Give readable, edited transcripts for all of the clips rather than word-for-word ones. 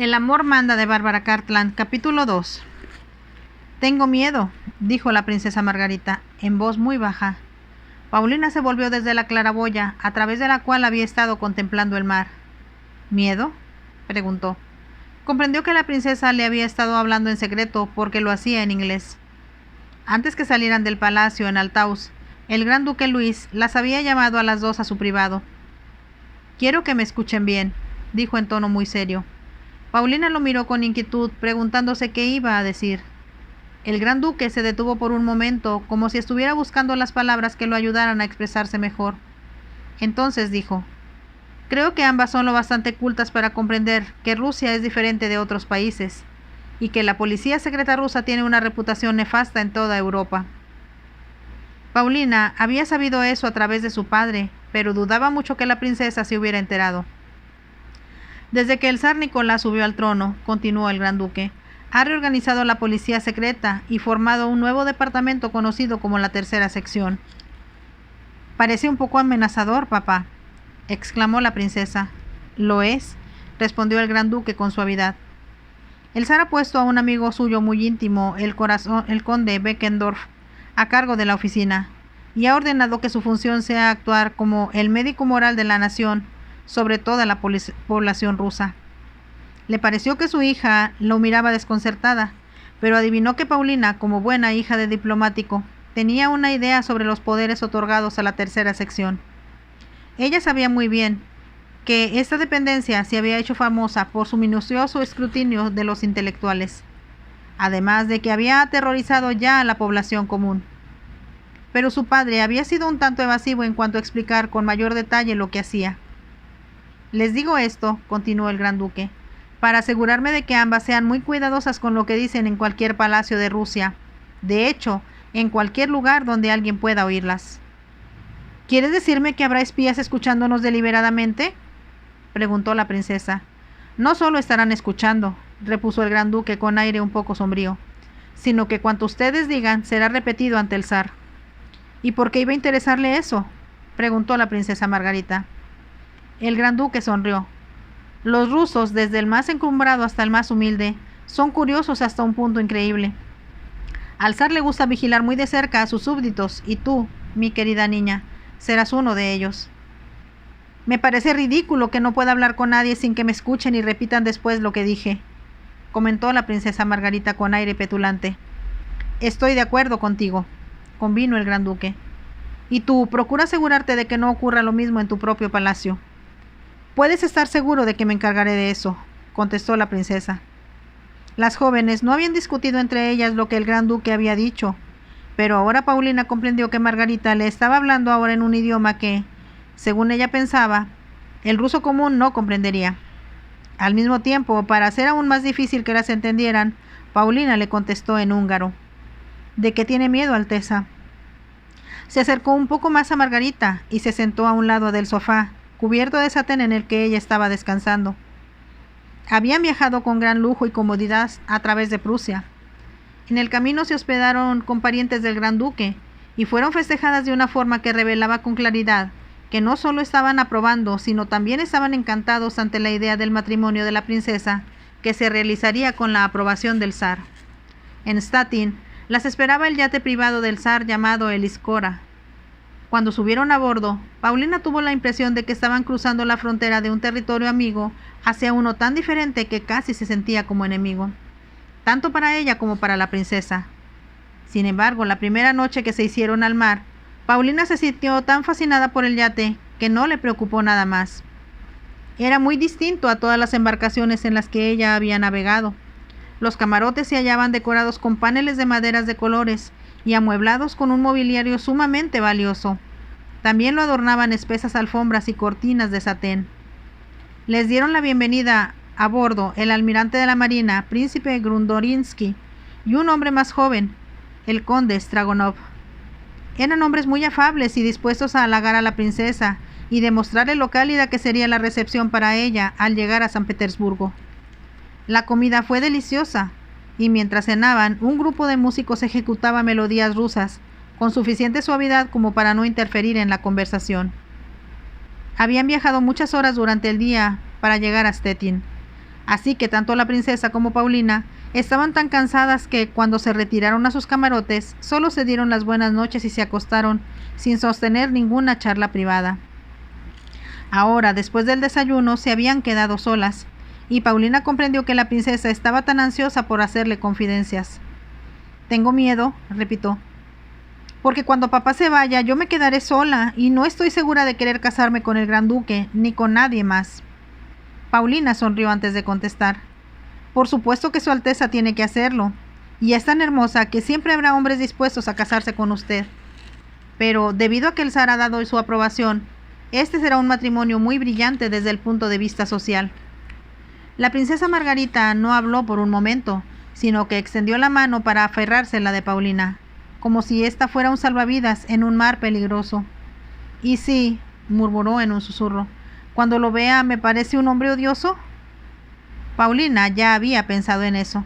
El amor manda de Bárbara Cartland, capítulo 2. Tengo miedo, dijo la princesa Margarita, en voz muy baja. Paulina se volvió desde la claraboya, a través de la cual había estado contemplando el mar. ¿Miedo?, preguntó. Comprendió que la princesa le había estado hablando en secreto porque lo hacía en inglés. Antes que salieran del palacio en Althaus, el gran duque Luis las había llamado a las dos a su privado. Quiero que me escuchen bien, dijo en tono muy serio. Paulina lo miró con inquietud, preguntándose qué iba a decir. El gran duque se detuvo por un momento, como si estuviera buscando las palabras que lo ayudaran a expresarse mejor. Entonces dijo: creo que ambas son lo bastante cultas para comprender que Rusia es diferente de otros países, y que la policía secreta rusa tiene una reputación nefasta en toda Europa. Paulina había sabido eso a través de su padre, pero dudaba mucho que la princesa se hubiera enterado. Desde que el zar Nicolás subió al trono, continuó el gran duque, ha reorganizado la policía secreta y formado un nuevo departamento conocido como la Tercera Sección. Parece un poco amenazador, papá, exclamó la princesa. Lo es, respondió el gran duque con suavidad. El zar ha puesto a un amigo suyo muy íntimo, el conde Beckendorf, a cargo de la oficina, y ha ordenado que su función sea actuar como el médico moral de la nación, sobre toda la población rusa. Le pareció que su hija lo miraba desconcertada, pero adivinó que Paulina, como buena hija de diplomático, tenía una idea sobre los poderes otorgados a la Tercera Sección. Ella sabía muy bien que esta dependencia se había hecho famosa por su minucioso escrutinio de los intelectuales, además de que había aterrorizado ya a la población común. Pero su padre había sido un tanto evasivo en cuanto a explicar con mayor detalle lo que hacía. Les digo esto, continuó el gran duque, para asegurarme de que ambas sean muy cuidadosas con lo que dicen en cualquier palacio de Rusia, de hecho, en cualquier lugar donde alguien pueda oírlas. ¿Quieres decirme que habrá espías escuchándonos deliberadamente?, preguntó la princesa. No solo estarán escuchando, repuso el gran duque con aire un poco sombrío, sino que cuanto ustedes digan será repetido ante el zar. ¿Y por qué iba a interesarle eso?, preguntó la princesa Margarita. El gran duque sonrió. Los rusos, desde el más encumbrado hasta el más humilde, son curiosos hasta un punto increíble. Al zar le gusta vigilar muy de cerca a sus súbditos, y tú, mi querida niña, serás uno de ellos. Me parece ridículo que no pueda hablar con nadie sin que me escuchen y repitan después lo que dije, comentó la princesa Margarita con aire petulante. Estoy de acuerdo contigo, convino el gran duque. Y tú, procura asegurarte de que no ocurra lo mismo en tu propio palacio. Puedes estar seguro de que me encargaré de eso, contestó la princesa. Las jóvenes no habían discutido entre ellas lo que el gran duque había dicho, pero ahora Paulina comprendió que Margarita le estaba hablando ahora en un idioma que, según ella pensaba, el ruso común no comprendería. Al mismo tiempo, para hacer aún más difícil que las entendieran, Paulina le contestó en húngaro. ¿De qué tiene miedo, Alteza? Se acercó un poco más a Margarita y se sentó a un lado del sofá, cubierto de satén en el que ella estaba descansando. Habían viajado con gran lujo y comodidad a través de Prusia. En el camino se hospedaron con parientes del gran duque y fueron festejadas de una forma que revelaba con claridad que no solo estaban aprobando, sino también estaban encantados ante la idea del matrimonio de la princesa, que se realizaría con la aprobación del zar. En Stettin las esperaba el yate privado del zar llamado el Iskora. Cuando subieron a bordo, Paulina tuvo la impresión de que estaban cruzando la frontera de un territorio amigo hacia uno tan diferente que casi se sentía como enemigo, tanto para ella como para la princesa. Sin embargo, la primera noche que se hicieron al mar, Paulina se sintió tan fascinada por el yate que no le preocupó nada más. Era muy distinto a todas las embarcaciones en las que ella había navegado. Los camarotes se hallaban decorados con paneles de maderas de colores y amueblados con un mobiliario sumamente valioso. También lo adornaban espesas alfombras y cortinas de satén. Les dieron la bienvenida a bordo el almirante de la marina, príncipe Grudorinsky, y un hombre más joven, el conde Stragonov. Eran hombres muy afables y dispuestos a halagar a la princesa y demostrarle lo cálida que sería la recepción para ella al llegar a San Petersburgo. La comida fue deliciosa, y mientras cenaban, un grupo de músicos ejecutaba melodías rusas, con suficiente suavidad como para no interferir en la conversación. Habían viajado muchas horas durante el día para llegar a Stettin. Así que tanto la princesa como Paulina estaban tan cansadas que cuando se retiraron a sus camarotes solo se dieron las buenas noches y se acostaron sin sostener ninguna charla privada. Ahora, después del desayuno, se habían quedado solas, y Paulina comprendió que la princesa estaba tan ansiosa por hacerle confidencias. «Tengo miedo», repitió, «porque cuando papá se vaya yo me quedaré sola y no estoy segura de querer casarme con el gran duque ni con nadie más». Paulina sonrió antes de contestar. «Por supuesto que Su Alteza tiene que hacerlo, y es tan hermosa que siempre habrá hombres dispuestos a casarse con usted. Pero debido a que el zar ha dado su aprobación, este será un matrimonio muy brillante desde el punto de vista social». La princesa Margarita no habló por un momento, sino que extendió la mano para aferrársela de Paulina, como si ésta fuera un salvavidas en un mar peligroso. «Y sí», murmuró en un susurro, «cuando lo vea, ¿me parece un hombre odioso?». Paulina ya había pensado en eso.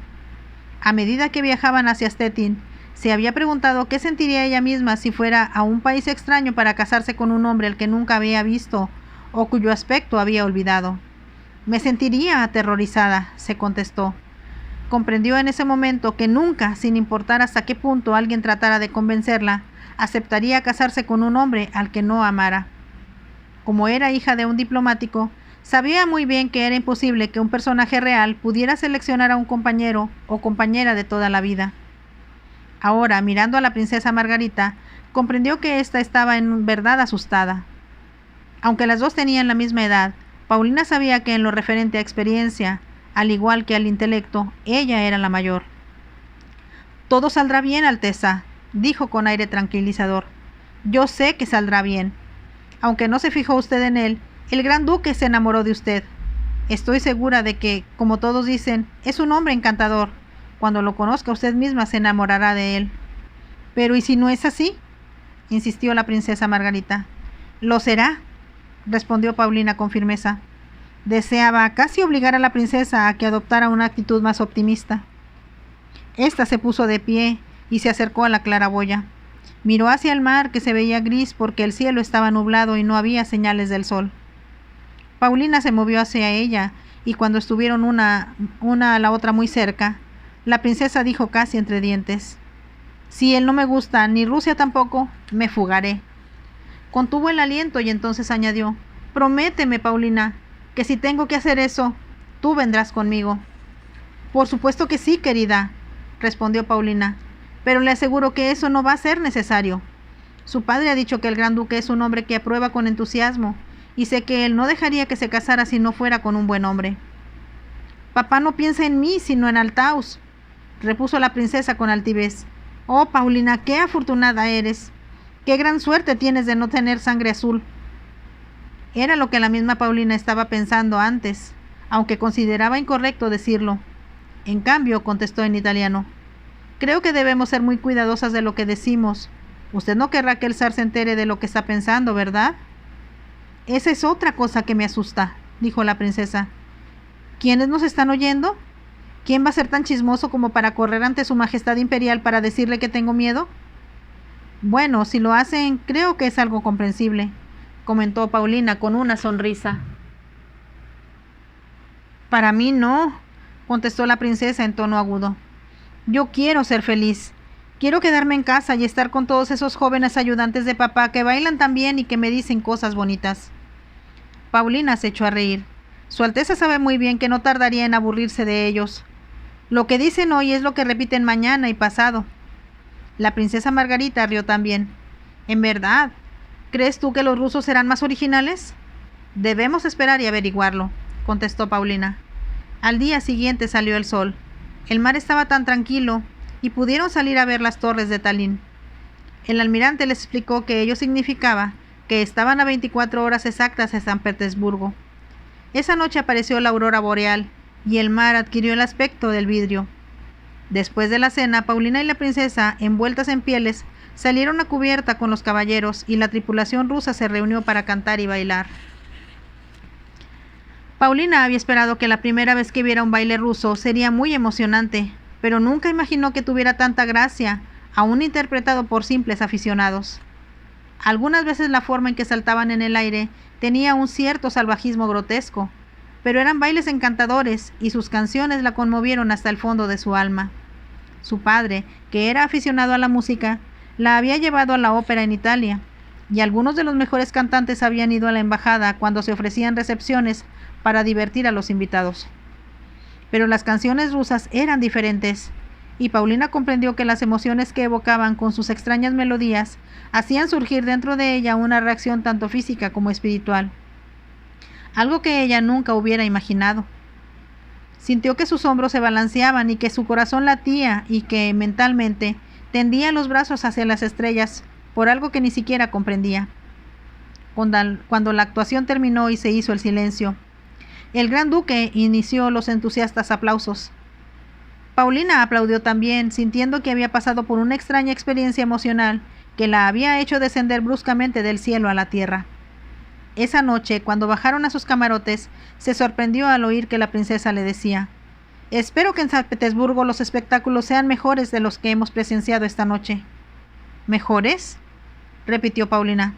A medida que viajaban hacia Stettin, se había preguntado qué sentiría ella misma si fuera a un país extraño para casarse con un hombre al que nunca había visto o cuyo aspecto había olvidado. «Me sentiría aterrorizada», se contestó. Comprendió en ese momento que nunca, sin importar hasta qué punto alguien tratara de convencerla, aceptaría casarse con un hombre al que no amara. Como era hija de un diplomático, sabía muy bien que era imposible que un personaje real pudiera seleccionar a un compañero o compañera de toda la vida. Ahora, mirando a la princesa Margarita, comprendió que ésta estaba en verdad asustada. Aunque las dos tenían la misma edad, Paulina sabía que en lo referente a experiencia, al igual que al intelecto, ella era la mayor. «Todo saldrá bien, Alteza», dijo con aire tranquilizador. «Yo sé que saldrá bien. Aunque no se fijó usted en él, el gran duque se enamoró de usted. Estoy segura de que, como todos dicen, es un hombre encantador. Cuando lo conozca usted misma se enamorará de él». «Pero ¿y si no es así?», insistió la princesa Margarita. «Lo será», respondió Paulina con firmeza. Deseaba casi obligar a la princesa a que adoptara una actitud más optimista. Esta se puso de pie y se acercó a la claraboya. Miró hacia el mar, que se veía gris porque el cielo estaba nublado y no había señales del sol. Paulina se movió hacia ella, y cuando estuvieron una a la otra muy cerca, la princesa dijo casi entre dientes: «Si él no me gusta, ni Rusia tampoco, me fugaré». Contuvo el aliento y entonces añadió: «Prométeme, Paulina, que si tengo que hacer eso, tú vendrás conmigo». «Por supuesto que sí, querida», respondió Paulina, «pero le aseguro que eso no va a ser necesario. Su padre ha dicho que el gran duque es un hombre que aprueba con entusiasmo, y sé que él no dejaría que se casara si no fuera con un buen hombre». «Papá no piensa en mí, sino en Althaus», repuso la princesa con altivez. «Oh, Paulina, qué afortunada eres. Qué gran suerte tienes de no tener sangre azul». Era lo que la misma Paulina estaba pensando antes, aunque consideraba incorrecto decirlo. En cambio, contestó en italiano: «Creo que debemos ser muy cuidadosas de lo que decimos. Usted no querrá que el zar se entere de lo que está pensando, ¿verdad?». «Esa es otra cosa que me asusta», dijo la princesa. «¿Quiénes nos están oyendo? ¿Quién va a ser tan chismoso como para correr ante su majestad imperial para decirle que tengo miedo?». «Bueno, si lo hacen, creo que es algo comprensible», comentó Paulina con una sonrisa. «Para mí no», contestó la princesa en tono agudo. «Yo quiero ser feliz. Quiero quedarme en casa y estar con todos esos jóvenes ayudantes de papá que bailan tan bien y que me dicen cosas bonitas». Paulina se echó a reír. Su Alteza sabe muy bien que no tardaría en aburrirse de ellos. Lo que dicen hoy es lo que repiten mañana y pasado. La princesa Margarita rió también. «¿En verdad? ¿Crees tú que los rusos serán más originales?». «Debemos esperar y averiguarlo», contestó Paulina. Al día siguiente salió el sol. El mar estaba tan tranquilo y pudieron salir a ver las torres de Tallinn. El almirante les explicó que ello significaba que estaban a 24 horas exactas de San Petersburgo. Esa noche apareció la aurora boreal y el mar adquirió el aspecto del vidrio. Después de la cena, Paulina y la princesa, envueltas en pieles, salieron a cubierta con los caballeros y la tripulación rusa se reunió para cantar y bailar. Paulina había esperado que la primera vez que viera un baile ruso sería muy emocionante, pero nunca imaginó que tuviera tanta gracia, aún interpretado por simples aficionados. Algunas veces la forma en que saltaban en el aire tenía un cierto salvajismo grotesco, pero eran bailes encantadores y sus canciones la conmovieron hasta el fondo de su alma. Su padre, que era aficionado a la música, la había llevado a la ópera en Italia, y algunos de los mejores cantantes habían ido a la embajada cuando se ofrecían recepciones para divertir a los invitados. Pero las canciones rusas eran diferentes, y Paulina comprendió que las emociones que evocaban con sus extrañas melodías hacían surgir dentro de ella una reacción tanto física como espiritual, algo que ella nunca hubiera imaginado. Sintió que sus hombros se balanceaban y que su corazón latía y que, mentalmente, tendía los brazos hacia las estrellas por algo que ni siquiera comprendía. Cuando la actuación terminó y se hizo el silencio, el gran duque inició los entusiastas aplausos. Paulina aplaudió también, sintiendo que había pasado por una extraña experiencia emocional que la había hecho descender bruscamente del cielo a la tierra. Esa noche, cuando bajaron a sus camarotes, se sorprendió al oír que la princesa le decía: «Espero que en San Petersburgo los espectáculos sean mejores de los que hemos presenciado esta noche». «¿Mejores?», repitió Paulina.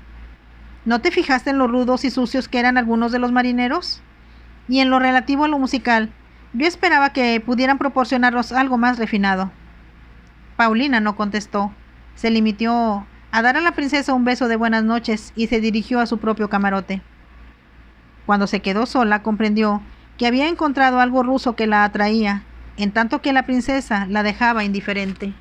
«¿No te fijaste en lo rudos y sucios que eran algunos de los marineros? Y en lo relativo a lo musical, yo esperaba que pudieran proporcionarnos algo más refinado». Paulina no contestó. Se limitó a dar a la princesa un beso de buenas noches y se dirigió a su propio camarote. Cuando se quedó sola, comprendió que había encontrado algo ruso que la atraía, en tanto que la princesa la dejaba indiferente.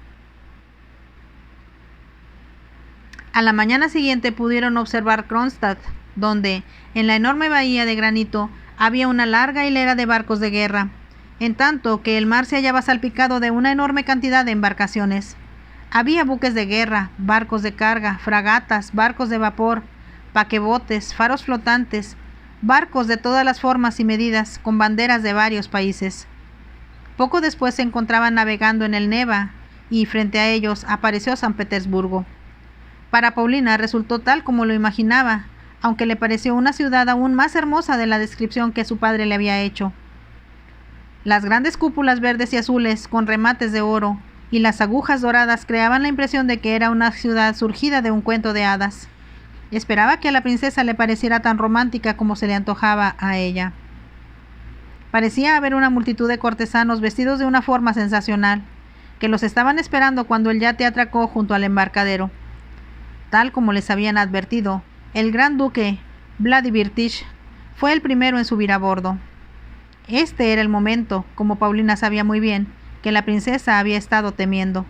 A la mañana siguiente pudieron observar Kronstadt, donde, en la enorme bahía de granito, había una larga hilera de barcos de guerra, en tanto que el mar se hallaba salpicado de una enorme cantidad de embarcaciones. Había buques de guerra, barcos de carga, fragatas, barcos de vapor, paquebotes, faros flotantes, barcos de todas las formas y medidas, con banderas de varios países. Poco después se encontraban navegando en el Neva, y frente a ellos apareció San Petersburgo. Para Paulina resultó tal como lo imaginaba, aunque le pareció una ciudad aún más hermosa de la descripción que su padre le había hecho. Las grandes cúpulas verdes y azules, con remates de oro, y las agujas doradas creaban la impresión de que era una ciudad surgida de un cuento de hadas. Esperaba que a la princesa le pareciera tan romántica como se le antojaba a ella. Parecía haber una multitud de cortesanos vestidos de una forma sensacional, que los estaban esperando cuando el yate atracó junto al embarcadero. Tal como les habían advertido, el gran duque Vladimirovich fue el primero en subir a bordo. Este era el momento, como Paulina sabía muy bien, que la princesa había estado temiendo.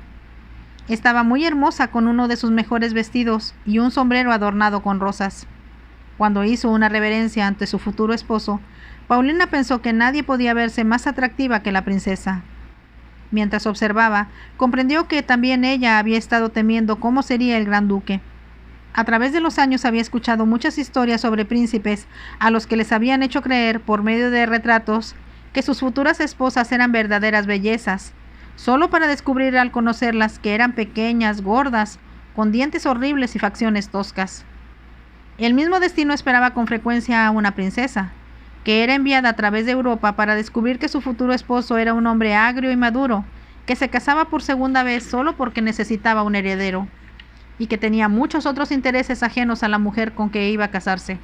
Estaba muy hermosa con uno de sus mejores vestidos y un sombrero adornado con rosas. Cuando hizo una reverencia ante su futuro esposo, Paulina pensó que nadie podía verse más atractiva que la princesa. Mientras observaba, comprendió que también ella había estado temiendo cómo sería el gran duque. A través de los años había escuchado muchas historias sobre príncipes a los que les habían hecho creer, por medio de retratos, que sus futuras esposas eran verdaderas bellezas, solo para descubrir al conocerlas que eran pequeñas, gordas, con dientes horribles y facciones toscas. El mismo destino esperaba con frecuencia a una princesa, que era enviada a través de Europa para descubrir que su futuro esposo era un hombre agrio y maduro, que se casaba por segunda vez solo porque necesitaba un heredero, y que tenía muchos otros intereses ajenos a la mujer con que iba a casarse.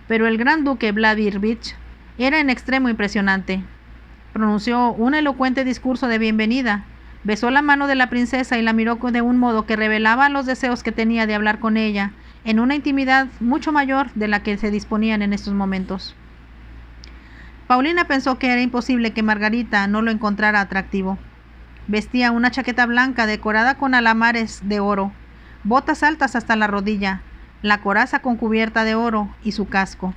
Pero el gran duque Vladimirovich era en extremo impresionante. Pronunció un elocuente discurso de bienvenida, besó la mano de la princesa y la miró de un modo que revelaba los deseos que tenía de hablar con ella en una intimidad mucho mayor de la que se disponían en estos momentos. Paulina pensó que era imposible que Margarita no lo encontrara atractivo. Vestía una chaqueta blanca decorada con alamares de oro, botas altas hasta la rodilla, la coraza con cubierta de oro y su casco.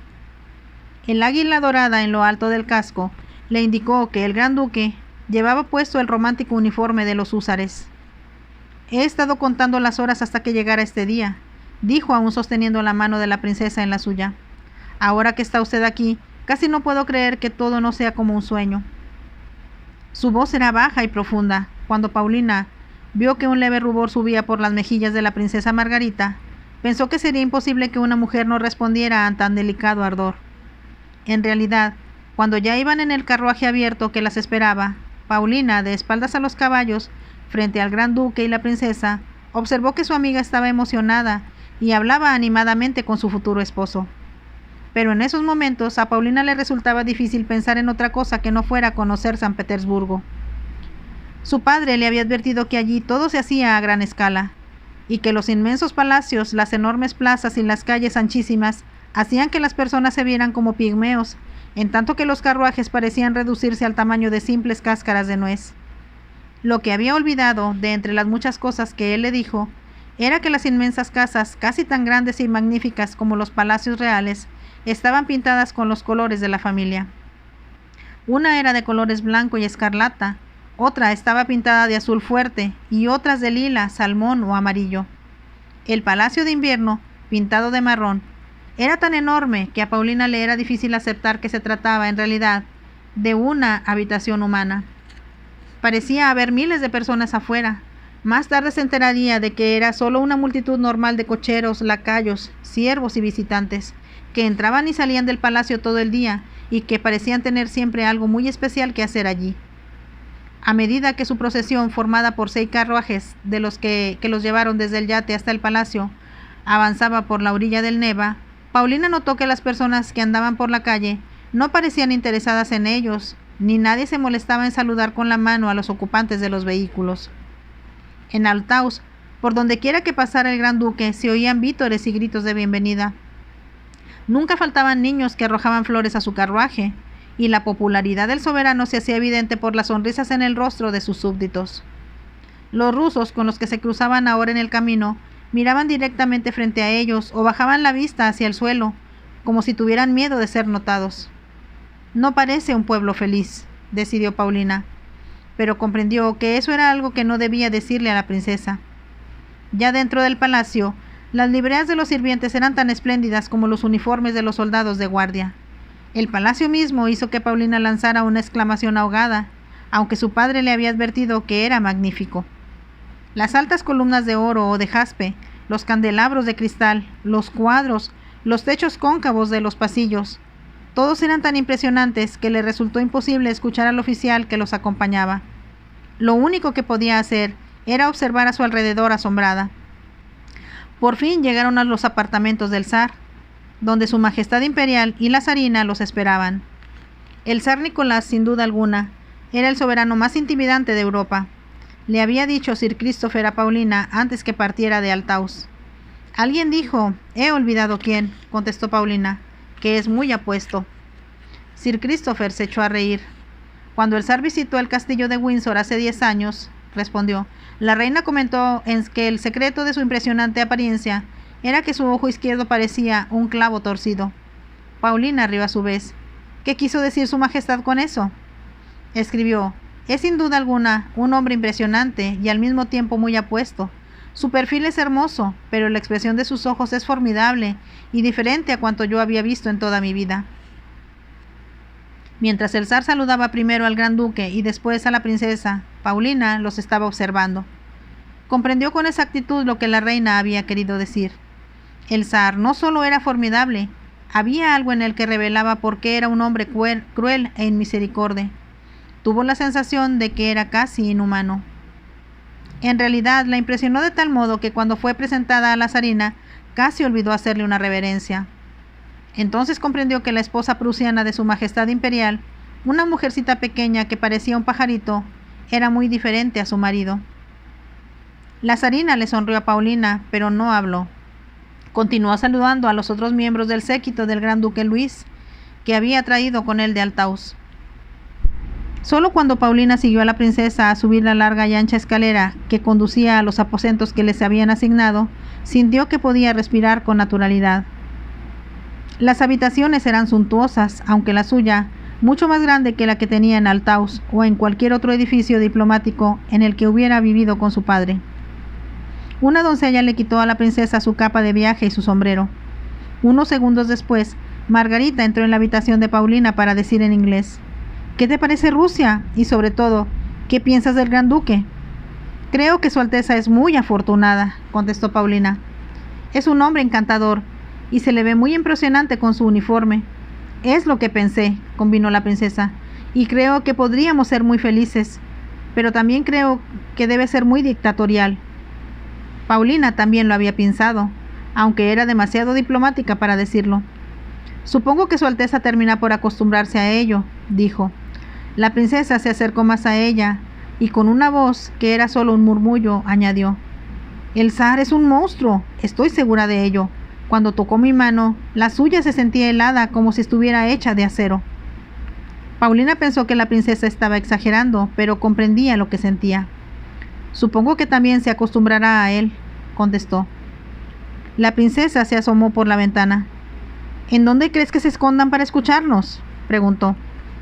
El águila dorada en lo alto del casco le indicó que el gran duque llevaba puesto el romántico uniforme de los húsares. «He estado contando las horas hasta que llegara este día», dijo aún sosteniendo la mano de la princesa en la suya. «Ahora que está usted aquí, casi no puedo creer que todo no sea como un sueño». Su voz era baja y profunda. Cuando Paulina vio que un leve rubor subía por las mejillas de la princesa Margarita, pensó que sería imposible que una mujer no respondiera a tan delicado ardor. En realidad, cuando ya iban en el carruaje abierto que las esperaba, Paulina, de espaldas a los caballos, frente al gran duque y la princesa, observó que su amiga estaba emocionada y hablaba animadamente con su futuro esposo. pero en esos momentos a Paulina le resultaba difícil pensar en otra cosa que no fuera conocer San Petersburgo. Su padre le había advertido que allí todo se hacía a gran escala, y que los inmensos palacios, las enormes plazas y las calles anchísimas hacían que las personas se vieran como pigmeos, en tanto que los carruajes parecían reducirse al tamaño de simples cáscaras de nuez. Lo que había olvidado, de entre las muchas cosas que él le dijo, era que las inmensas casas, casi tan grandes y magníficas como los palacios reales, estaban pintadas con los colores de la familia. Una era de colores blanco y escarlata, otra estaba pintada de azul fuerte y otras de lila, salmón o amarillo. El palacio de invierno, pintado de marrón, era tan enorme que a Paulina le era difícil aceptar que se trataba, en realidad, de una habitación humana. Parecía haber miles de personas afuera. Más tarde se enteraría de que era solo una multitud normal de cocheros, lacayos, siervos y visitantes, que entraban y salían del palacio todo el día y que parecían tener siempre algo muy especial que hacer allí. A medida que su procesión, formada por 6 carruajes de los que los llevaron desde el yate hasta el palacio, avanzaba por la orilla del Neva, Paulina notó que las personas que andaban por la calle no parecían interesadas en ellos, ni nadie se molestaba en saludar con la mano a los ocupantes de los vehículos. En Althaus, por donde quiera que pasara el gran duque, se oían vítores y gritos de bienvenida. Nunca faltaban niños que arrojaban flores a su carruaje, y la popularidad del soberano se hacía evidente por las sonrisas en el rostro de sus súbditos. Los rusos con los que se cruzaban ahora en el camino miraban directamente frente a ellos o bajaban la vista hacia el suelo, como si tuvieran miedo de ser notados. No parece un pueblo feliz, decidió Paulina, pero comprendió que eso era algo que no debía decirle a la princesa. Ya dentro del palacio, las libreas de los sirvientes eran tan espléndidas como los uniformes de los soldados de guardia. El palacio mismo hizo que Paulina lanzara una exclamación ahogada, aunque su padre le había advertido que era magnífico. Las altas columnas de oro o de jaspe, los candelabros de cristal, los cuadros, los techos cóncavos de los pasillos, todos eran tan impresionantes que le resultó imposible escuchar al oficial que los acompañaba. Lo único que podía hacer era observar a su alrededor asombrada. Por fin llegaron a los apartamentos del zar, donde su majestad imperial y la zarina los esperaban. El zar Nicolás, sin duda alguna, era el soberano más intimidante de Europa. Le había dicho Sir Christopher a Paulina antes que partiera de Althaus. Alguien dijo, he olvidado quién, contestó Paulina, que es muy apuesto. Sir Christopher se echó a reír. Cuando el zar visitó el castillo de Windsor hace 10 años, respondió, la reina comentó que el secreto de su impresionante apariencia era que su ojo izquierdo parecía un clavo torcido. Paulina rió a su vez. ¿Qué quiso decir su majestad con eso? Escribió, es sin duda alguna un hombre impresionante y al mismo tiempo muy apuesto. Su perfil es hermoso, pero la expresión de sus ojos es formidable y diferente a cuanto yo había visto en toda mi vida. Mientras el zar saludaba primero al gran duque y después a la princesa, Paulina los estaba observando. Comprendió con exactitud lo que la reina había querido decir. El zar no solo era formidable, había algo en él que revelaba por qué era un hombre cruel e inmisericordiante. Tuvo la sensación de que era casi inhumano. En realidad, la impresionó de tal modo que cuando fue presentada a la zarina, casi olvidó hacerle una reverencia. Entonces comprendió que la esposa prusiana de su majestad imperial, una mujercita pequeña que parecía un pajarito, era muy diferente a su marido. La zarina le sonrió a Paulina, pero no habló. Continuó saludando a los otros miembros del séquito del gran duque Luis, que había traído con él de Althaus. Solo cuando Paulina siguió a la princesa a subir la larga y ancha escalera que conducía a los aposentos que les habían asignado, sintió que podía respirar con naturalidad. Las habitaciones eran suntuosas, aunque la suya, mucho más grande que la que tenía en Althaus o en cualquier otro edificio diplomático en el que hubiera vivido con su padre. Una doncella le quitó a la princesa su capa de viaje y su sombrero. Unos segundos después, Margarita entró en la habitación de Paulina para decir en inglés, ¿qué te parece Rusia? Y sobre todo, ¿qué piensas del gran duque? Creo que su Alteza es muy afortunada, contestó Paulina. Es un hombre encantador y se le ve muy impresionante con su uniforme. Es lo que pensé, convino la princesa, y creo que podríamos ser muy felices, pero también creo que debe ser muy dictatorial. Paulina también lo había pensado, aunque era demasiado diplomática para decirlo. Supongo que Su Alteza termina por acostumbrarse a ello, dijo. La princesa se acercó más a ella y con una voz que era solo un murmullo añadió: El zar es un monstruo, estoy segura de ello. Cuando tocó mi mano, la suya se sentía helada como si estuviera hecha de acero. Paulina pensó que la princesa estaba exagerando, pero comprendía lo que sentía. Supongo que también se acostumbrará a él, contestó. La princesa se asomó por la ventana. ¿En dónde crees que se escondan para escucharnos?, preguntó.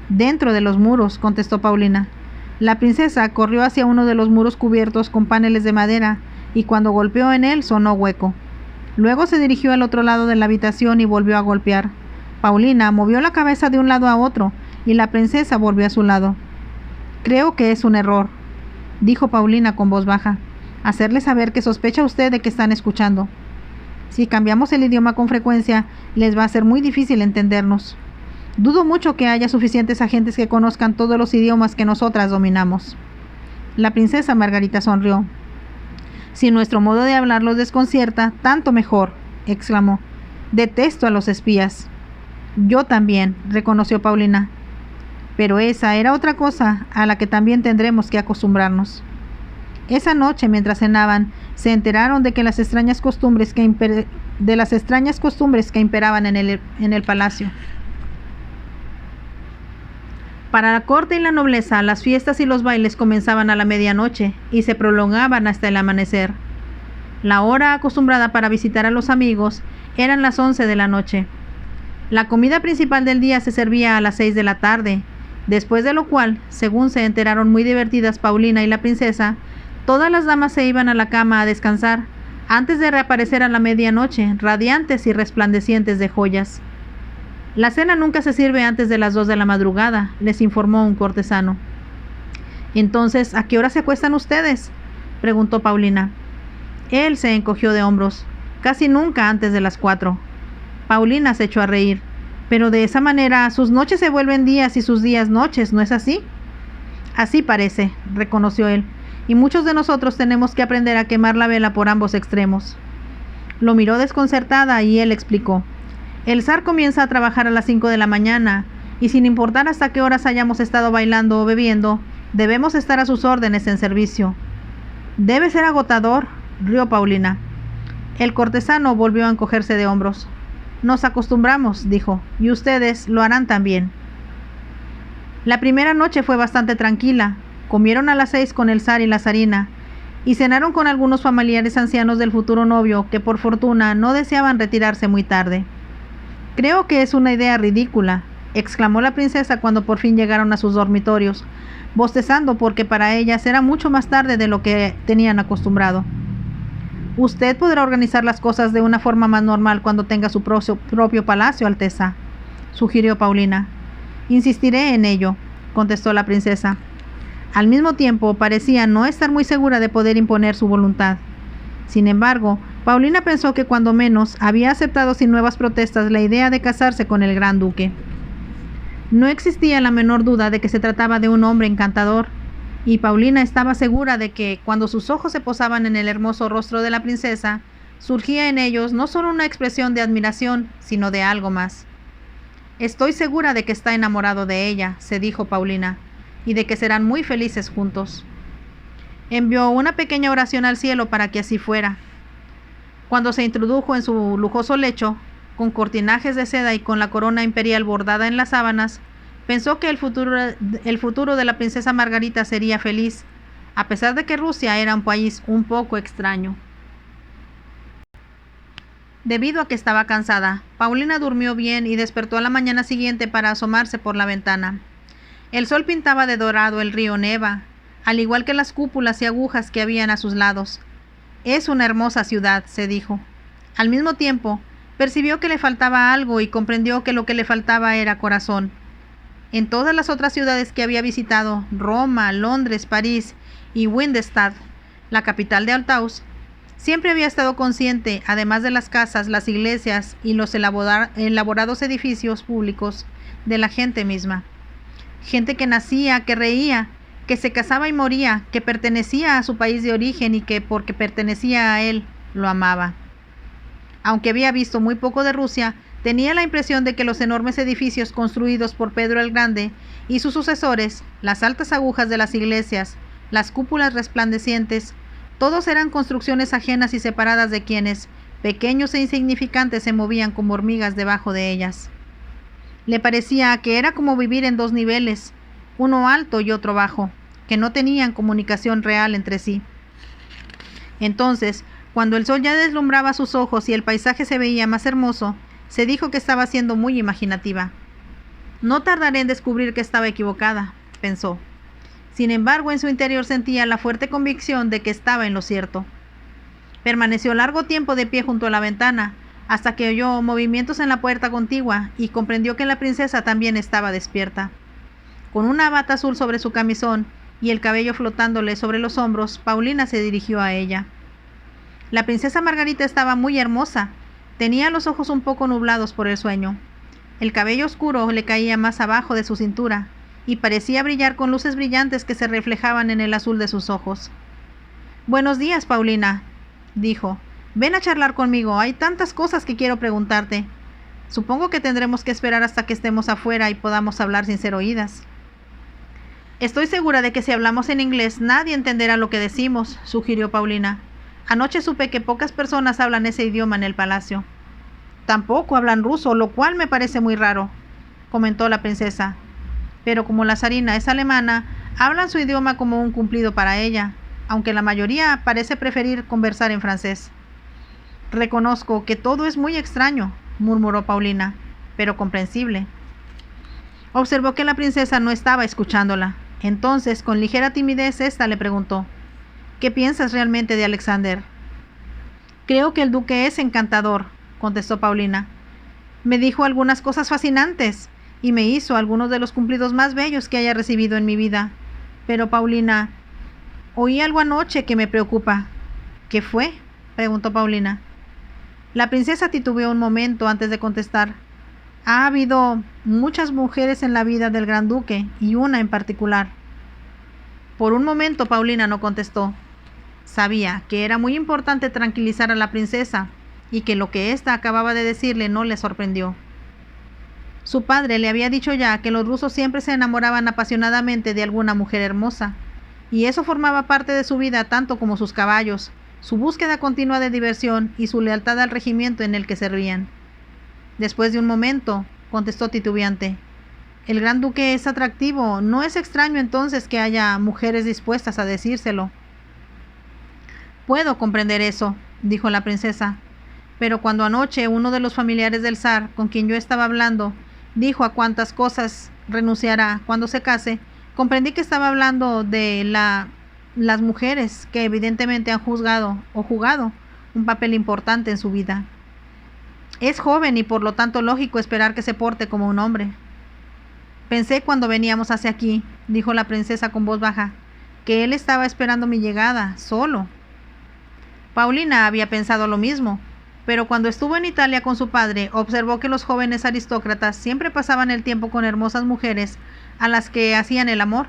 Dentro de los muros, contestó Paulina. La princesa corrió hacia uno de los muros cubiertos con paneles de madera, y cuando golpeó en él sonó hueco. Luego se dirigió al otro lado de la habitación y volvió a golpear. Paulina movió la cabeza de un lado a otro, y la princesa volvió a su lado. Creo que es un error, dijo Paulina con voz baja, hacerle saber que sospecha usted de que están escuchando. Si cambiamos el idioma con frecuencia, les va a ser muy difícil entendernos. Dudo mucho que haya suficientes agentes que conozcan todos los idiomas que nosotras dominamos. La princesa Margarita sonrió. Si nuestro modo de hablar los desconcierta, tanto mejor, exclamó. Detesto a los espías. Yo también, reconoció Paulina. Pero esa era otra cosa a la que también tendremos que acostumbrarnos. Esa noche, mientras cenaban, se enteraron de las extrañas costumbres que imperaban en el palacio. Para la corte y la nobleza, las fiestas y los bailes comenzaban a la medianoche y se prolongaban hasta el amanecer. La hora acostumbrada para visitar a los amigos eran las 11 de la noche. La comida principal del día se servía a las 6 de la tarde, después de lo cual, según se enteraron muy divertidas Paulina y la princesa, todas las damas se iban a la cama a descansar, antes de reaparecer a la medianoche, radiantes y resplandecientes de joyas. La cena nunca se sirve antes de las 2 de la madrugada, les informó un cortesano. Entonces, ¿a qué hora se acuestan ustedes?, preguntó Paulina. Él se encogió de hombros. Casi nunca antes de las 4. Paulina se echó a reír. Pero de esa manera sus noches se vuelven días y sus días noches, ¿no es así? Así parece, reconoció él, y muchos de nosotros tenemos que aprender a quemar la vela por ambos extremos. Lo miró desconcertada y él explicó. El zar comienza a trabajar a las 5 de la mañana, y sin importar hasta qué horas hayamos estado bailando o bebiendo, debemos estar a sus órdenes en servicio. Debe ser agotador, rió Paulina. El cortesano volvió a encogerse de hombros. Nos acostumbramos, dijo, y ustedes lo harán también. La primera noche fue bastante tranquila. Comieron a las 6 con el zar y la zarina, y cenaron con algunos familiares ancianos del futuro novio que por fortuna no deseaban retirarse muy tarde. Creo que es una idea ridícula, exclamó la princesa cuando por fin llegaron a sus dormitorios, bostezando porque para ellas era mucho más tarde de lo que tenían acostumbrado. Usted podrá organizar las cosas de una forma más normal cuando tenga su propio palacio, Alteza, sugirió Paulina. Insistiré en ello, contestó la princesa. Al mismo tiempo, parecía no estar muy segura de poder imponer su voluntad. Sin embargo, Paulina pensó que cuando menos había aceptado sin nuevas protestas la idea de casarse con el gran duque. No existía la menor duda de que se trataba de un hombre encantador, y Paulina estaba segura de que, cuando sus ojos se posaban en el hermoso rostro de la princesa, surgía en ellos no solo una expresión de admiración, sino de algo más. Estoy segura de que está enamorado de ella, se dijo Paulina, y de que serán muy felices juntos. Envió una pequeña oración al cielo para que así fuera. Cuando se introdujo en su lujoso lecho, con cortinajes de seda y con la corona imperial bordada en las sábanas, pensó que el futuro de la princesa Margarita sería feliz, a pesar de que Rusia era un país un poco extraño. Debido a que estaba cansada, Paulina durmió bien y despertó a la mañana siguiente para asomarse por la ventana. El sol pintaba de dorado el río Neva, al igual que las cúpulas y agujas que habían a sus lados. Es una hermosa ciudad, se dijo. Al mismo tiempo, percibió que le faltaba algo y comprendió que lo que le faltaba era corazón. En todas las otras ciudades que había visitado, Roma, Londres, París y Winterthur, la capital de Althaus, siempre había estado consciente, además de las casas, las iglesias y los elaborados edificios públicos, de la gente misma. Gente que nacía, que reía, que se casaba y moría, que pertenecía a su país de origen y que, porque pertenecía a él, lo amaba. Aunque había visto muy poco de Rusia, Tenía la impresión de que los enormes edificios construidos por Pedro el Grande y sus sucesores, las altas agujas de las iglesias, las cúpulas resplandecientes, todos eran construcciones ajenas y separadas de quienes, pequeños e insignificantes, se movían como hormigas debajo de ellas. Le parecía que era como vivir en dos niveles, uno alto y otro bajo, que no tenían comunicación real entre sí. Entonces, cuando el sol ya deslumbraba sus ojos y el paisaje se veía más hermoso, se dijo que estaba siendo muy imaginativa. No tardaré en descubrir que estaba equivocada, pensó. Sin embargo, en su interior sentía la fuerte convicción de que estaba en lo cierto. Permaneció largo tiempo de pie junto a la ventana, hasta que oyó movimientos en la puerta contigua y comprendió que la princesa también estaba despierta. Con una bata azul sobre su camisón y el cabello flotándole sobre los hombros, Paulina se dirigió a ella. La princesa Margarita estaba muy hermosa. Tenía los ojos un poco nublados por el sueño. El cabello oscuro le caía más abajo de su cintura y parecía brillar con luces brillantes que se reflejaban en el azul de sus ojos. «Buenos días, Paulina», dijo. «Ven a charlar conmigo, hay tantas cosas que quiero preguntarte. Supongo que tendremos que esperar hasta que estemos afuera y podamos hablar sin ser oídas». «Estoy segura de que si hablamos en inglés nadie entenderá lo que decimos», sugirió Paulina. «Anoche supe que pocas personas hablan ese idioma en el palacio». «Tampoco hablan ruso, lo cual me parece muy raro», comentó la princesa. «Pero como la zarina es alemana, hablan su idioma como un cumplido para ella, aunque la mayoría parece preferir conversar en francés». «Reconozco que todo es muy extraño», murmuró Paulina, «pero comprensible». Observó que la princesa no estaba escuchándola. Entonces, con ligera timidez, ésta le preguntó: «¿Qué piensas realmente de Alexander?» «Creo que el duque es encantador», contestó Paulina. «Me dijo algunas cosas fascinantes y me hizo algunos de los cumplidos más bellos que haya recibido en mi vida. Pero, Paulina, oí algo anoche que me preocupa». «¿Qué fue?», preguntó Paulina. La princesa titubeó un momento antes de contestar. «Ha habido muchas mujeres en la vida del gran duque, y una en particular». Por un momento Paulina no contestó. Sabía que era muy importante tranquilizar a la princesa, y que lo que ésta acababa de decirle no le sorprendió. Su padre le había dicho ya que los rusos siempre se enamoraban apasionadamente de alguna mujer hermosa, y eso formaba parte de su vida tanto como sus caballos, su búsqueda continua de diversión y su lealtad al regimiento en el que servían. Después de un momento, contestó titubeante: «El gran duque es atractivo, no es extraño entonces que haya mujeres dispuestas a decírselo». «Puedo comprender eso», dijo la princesa, «pero cuando anoche uno de los familiares del zar, con quien yo estaba hablando, dijo a cuántas cosas renunciará cuando se case, comprendí que estaba hablando de las mujeres que evidentemente han jugado un papel importante en su vida. Es joven y por lo tanto lógico esperar que se porte como un hombre». «Pensé cuando veníamos hacia aquí», dijo la princesa con voz baja, «que él estaba esperando mi llegada, solo». Paulina había pensado lo mismo, pero cuando estuvo en Italia con su padre, observó que los jóvenes aristócratas siempre pasaban el tiempo con hermosas mujeres a las que hacían el amor,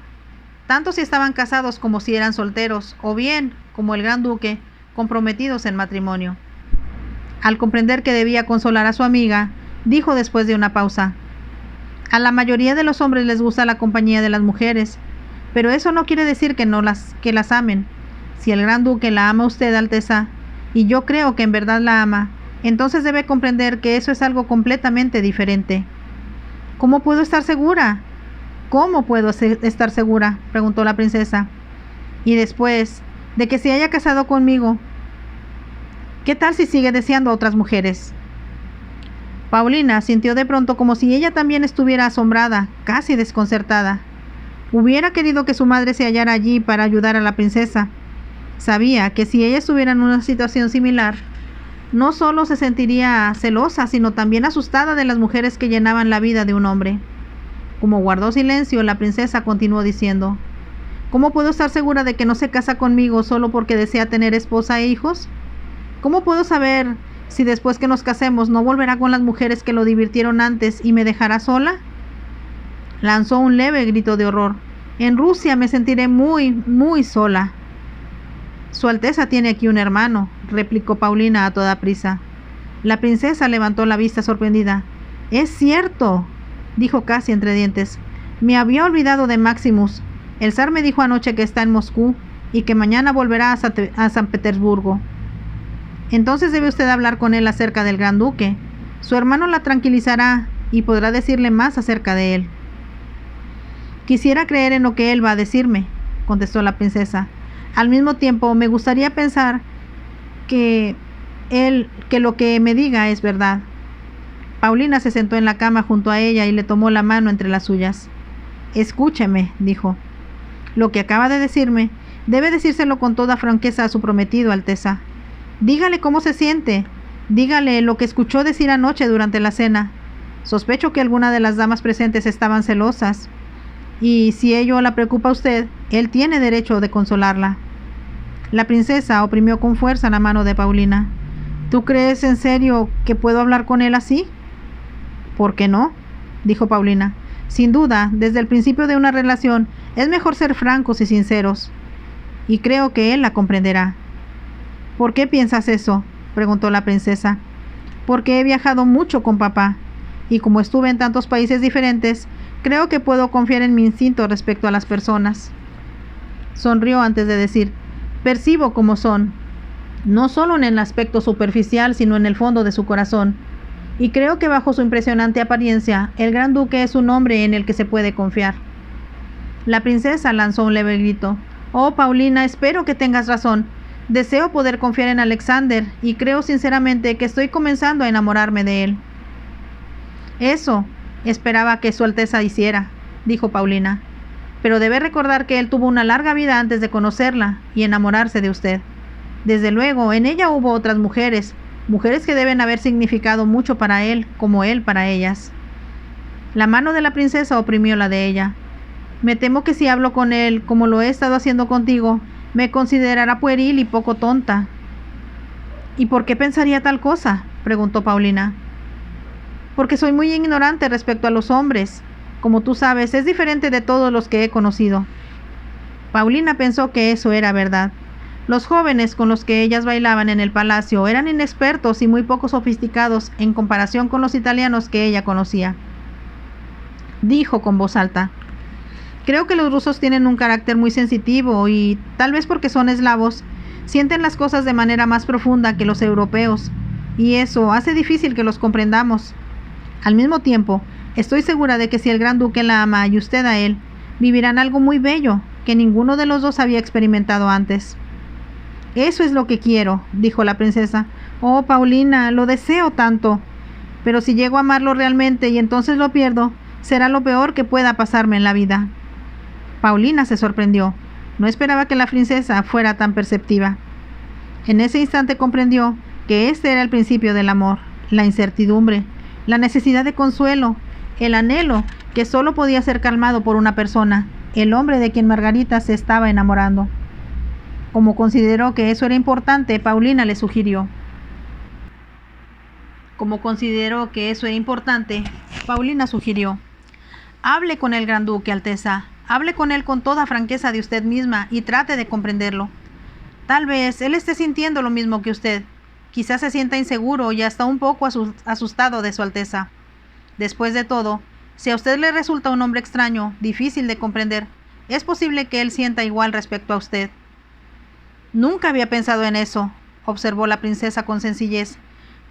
tanto si estaban casados como si eran solteros, o bien, como el gran duque, comprometidos en matrimonio. Al comprender que debía consolar a su amiga, dijo después de una pausa: «A la mayoría de los hombres les gusta la compañía de las mujeres, pero eso no quiere decir que las amen. Si el gran duque la ama a usted, Alteza, y yo creo que en verdad la ama, entonces debe comprender que eso es algo completamente diferente». «¿Cómo puedo estar segura?» «¿Cómo puedo estar segura?», preguntó la princesa. «Y después de que se haya casado conmigo, ¿qué tal si sigue deseando a otras mujeres?». Paulina sintió de pronto como si ella también estuviera asombrada, casi desconcertada. Hubiera querido que su madre se hallara allí para ayudar a la princesa. Sabía que si ella estuviera en una situación similar, no solo se sentiría celosa, sino también asustada de las mujeres que llenaban la vida de un hombre. Como guardó silencio, la princesa continuó diciendo: «¿Cómo puedo estar segura de que no se casa conmigo solo porque desea tener esposa e hijos? ¿Cómo puedo saber si después que nos casemos no volverá con las mujeres que lo divirtieron antes y me dejará sola?». Lanzó un leve grito de horror. «En Rusia me sentiré muy, muy sola». «Su Alteza tiene aquí un hermano», replicó Paulina a toda prisa. La princesa levantó la vista sorprendida. «Es cierto», dijo casi entre dientes. «Me había olvidado de Maximus. El zar me dijo anoche que está en Moscú y que mañana volverá a San Petersburgo. Entonces debe usted hablar con él acerca del gran duque. Su hermano la tranquilizará y podrá decirle más acerca de él». «Quisiera creer en lo que él va a decirme», contestó la princesa. «Al mismo tiempo me gustaría pensar que lo que me diga es verdad». Paulina se sentó en la cama junto a ella y le tomó la mano entre las suyas. «Escúcheme», dijo. «Lo que acaba de decirme, debe decírselo con toda franqueza a su prometido, Alteza. Dígale cómo se siente. Dígale lo que escuchó decir anoche durante la cena. Sospecho que alguna de las damas presentes estaban celosas. Y si ello la preocupa a usted, él tiene derecho de consolarla». La princesa oprimió con fuerza la mano de Paulina. «¿Tú crees en serio que puedo hablar con él así?» «¿Por qué no?», dijo Paulina. «Sin duda, desde el principio de una relación, es mejor ser francos y sinceros. Y creo que él la comprenderá». «¿Por qué piensas eso?», preguntó la princesa. «Porque he viajado mucho con papá, y como estuve en tantos países diferentes, creo que puedo confiar en mi instinto respecto a las personas». Sonrió antes de decir: «Percibo cómo son, no solo en el aspecto superficial, sino en el fondo de su corazón. Y creo que bajo su impresionante apariencia, el gran duque es un hombre en el que se puede confiar». La princesa lanzó un leve grito. «Oh, Paulina, espero que tengas razón. Deseo poder confiar en Alexander y creo sinceramente que estoy comenzando a enamorarme de él». «Eso esperaba que Su Alteza hiciera», dijo Paulina. «Pero debe recordar que él tuvo una larga vida antes de conocerla y enamorarse de usted. Desde luego, en ella hubo otras mujeres que deben haber significado mucho para él, como él para ellas». La mano de la princesa oprimió la de ella. «Me temo que si hablo con él, como lo he estado haciendo contigo, me considerará pueril y poco tonta». «¿Y por qué pensaría tal cosa?», preguntó Paulina. «Porque soy muy ignorante respecto a los hombres. Como tú sabes, es diferente de todos los que he conocido». Paulina pensó que eso era verdad. Los jóvenes con los que ellas bailaban en el palacio eran inexpertos y muy poco sofisticados en comparación con los italianos que ella conocía. Dijo con voz alta: «Creo que los rusos tienen un carácter muy sensitivo y, tal vez porque son eslavos, sienten las cosas de manera más profunda que los europeos, y eso hace difícil que los comprendamos. Al mismo tiempo, estoy segura de que si el gran duque la ama y usted a él, vivirán algo muy bello que ninguno de los dos había experimentado antes». «Eso es lo que quiero», dijo la princesa. «Oh, Paulina, lo deseo tanto. Pero si llego a amarlo realmente y entonces lo pierdo, será lo peor que pueda pasarme en la vida». Paulina se sorprendió. No esperaba que la princesa fuera tan perceptiva. En ese instante comprendió que este era el principio del amor, la incertidumbre, la necesidad de consuelo, el anhelo que solo podía ser calmado por una persona, el hombre de quien Margarita se estaba enamorando. Como consideró que eso era importante, Paulina le sugirió. «Hable con el gran duque, Alteza. Hable con él con toda franqueza de usted misma y trate de comprenderlo. Tal vez él esté sintiendo lo mismo que usted. Quizás se sienta inseguro y hasta un poco asustado de Su Alteza. Después de todo, si a usted le resulta un hombre extraño, difícil de comprender, es posible que él sienta igual respecto a usted». «Nunca había pensado en eso», observó la princesa con sencillez.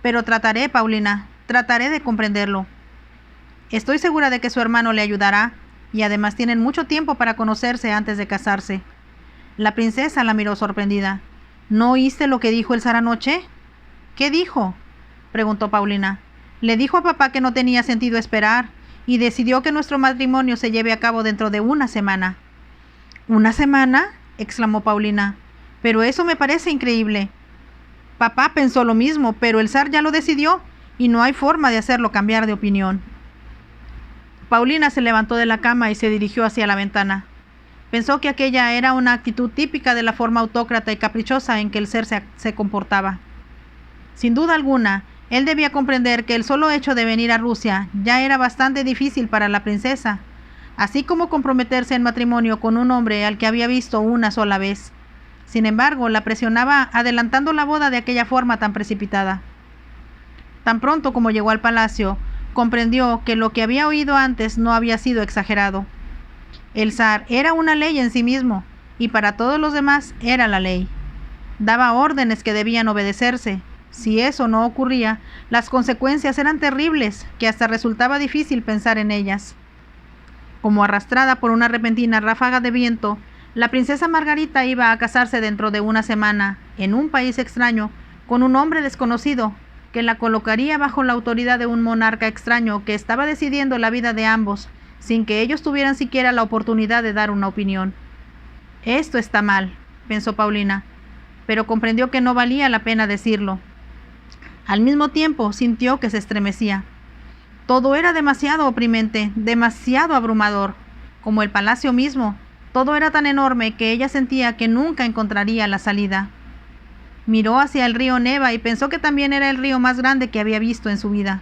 «Pero trataré, Paulina, trataré de comprenderlo. Estoy segura de que su hermano le ayudará, y además tienen mucho tiempo para conocerse antes de casarse». La princesa la miró sorprendida. «¿No oíste lo que dijo el zar anoche?». «¿Qué dijo?», preguntó Paulina. «Le dijo a papá que no tenía sentido esperar, y decidió que nuestro matrimonio se lleve a cabo dentro de una semana». «¿Una semana?», exclamó Paulina. «Pero eso me parece increíble. Papá pensó lo mismo, pero el zar ya lo decidió, y no hay forma de hacerlo cambiar de opinión». Paulina se levantó de la cama y se dirigió hacia la ventana. Pensó que aquella era una actitud típica de la forma autócrata y caprichosa en que el ser se comportaba. Sin duda alguna, él debía comprender que el solo hecho de venir a Rusia ya era bastante difícil para la princesa, así como comprometerse en matrimonio con un hombre al que había visto una sola vez. Sin embargo, la presionaba adelantando la boda de aquella forma tan precipitada. Tan pronto como llegó al palacio, comprendió que lo que había oído antes no había sido exagerado. El zar era una ley en sí mismo, y para todos los demás era la ley. Daba órdenes que debían obedecerse. Si eso no ocurría, las consecuencias eran terribles, que hasta resultaba difícil pensar en ellas. Como arrastrada por una repentina ráfaga de viento, la princesa Margarita iba a casarse dentro de una semana, en un país extraño, con un hombre desconocido, que la colocaría bajo la autoridad de un monarca extraño que estaba decidiendo la vida de ambos, sin que ellos tuvieran siquiera la oportunidad de dar una opinión. Esto está mal, pensó Paulina, pero comprendió que no valía la pena decirlo. Al mismo tiempo sintió que se estremecía. Todo era demasiado oprimente, demasiado abrumador, como el palacio mismo. Todo era tan enorme que ella sentía que nunca encontraría la salida. Miró hacia el río Neva y pensó que también era el río más grande que había visto en su vida.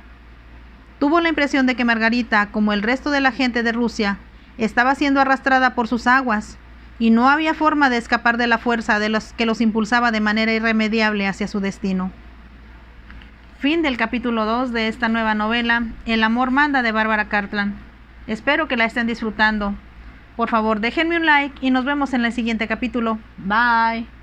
Tuvo la impresión de que Margarita, como el resto de la gente de Rusia, estaba siendo arrastrada por sus aguas, y no había forma de escapar de la fuerza de los que los impulsaba de manera irremediable hacia su destino. Fin del capítulo 2 de esta nueva novela, El amor manda, de Bárbara Cartland. Espero que la estén disfrutando. Por favor, déjenme un like y nos vemos en el siguiente capítulo. Bye.